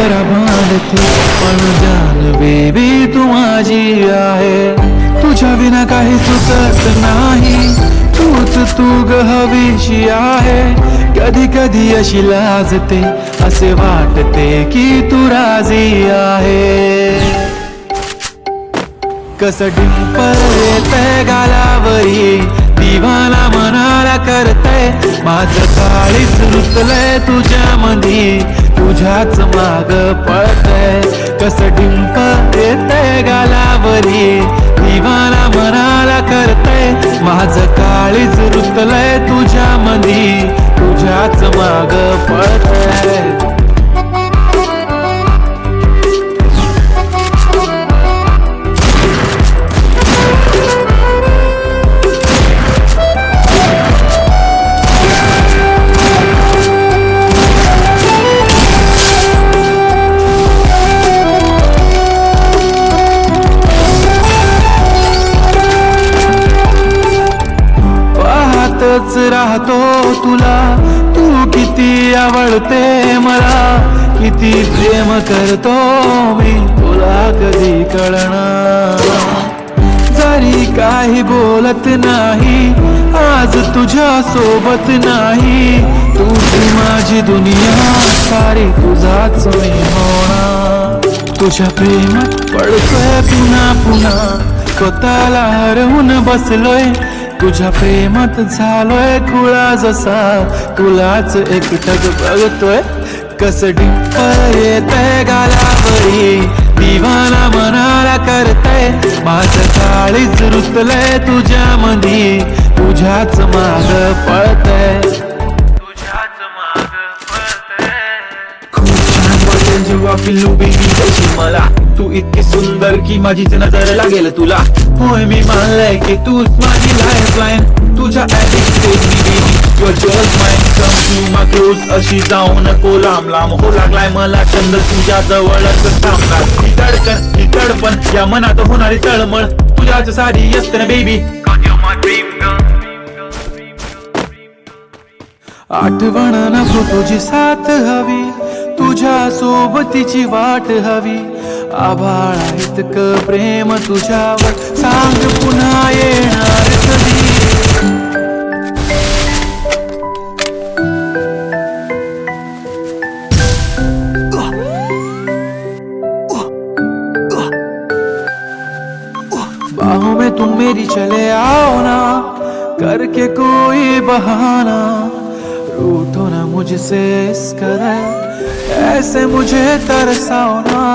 जरा बांधते पण जान बेबी तू माझी आहे. तुझ्या विना काही सुचत नाही, तूच तू ग हवीशी आहे. कधी कधी अशी लाजते, असे वाटते की तू राजी आहे. कसं डिंपल येतंय गालावरी, दिवाना मनाला करतय. माझं काळीच रुतलंय तुझ्या मधी, तुझ्याच माग पळतय. कसं डिंपल येतंय गालावरी, दिवाना मनाला करतय. माझं काळीच रुतलंय तुझ्या मधी, तुझ्याच माग पळतय. राहतो तुला, तू किती आवडते मला, किती प्रेम करतो मी तुला कधी कळणार. जरी काही बोलत नाही, आज तुझ्या सोबत नाही. तुझी माझी दुनिया सारी तुझाच मी होणार. तुझ्या प्रेमात पडतोय पुन्हा पुन्हा, स्वतःला हरवून बसलोय. तुझ्या प्रेमात झालोय खुळा जसा, तुलाच एकटक बघतोय. कसं डिंपल येतंय गालावरी, दिवाना मनाला करतय. माझं काळीच रुतलंय तुझ्या मधी, तुझ्याच माग पळतय. तुझ्याच माग पळतय. खूप छान वाटेल जेव्हा पिल्लू बेबी तशी मला, तू इतकी सुंदर की माझीच नजर लागेल तुला. होय मी मानलंय की तूच माझी लाईफलाईन, तुझ्या ऍडिक्टेड मी baby, your just mine. Come to my close, अशी जाऊ नको लांब लांब. हो लागलाय मला छंद तुझ्या जवळच थांबणार. ही धडकन ही तडपण, या मनात होणारी तळमळ, तुझ्याच साडी असते ना बेबी. आठवण नको तुझी साथ हवी, तुझ्या सोबतीची वाट हवी. आभाळ इतकं प्रेम तुझ्यावर, सांग पुन्हा येणार कधी. बाहों में तुम मेरी चले आओ ना, करके कोई बहाना. रूठो ना मुझसे इस कदर, ऐसे मुझे तरसाओ ना.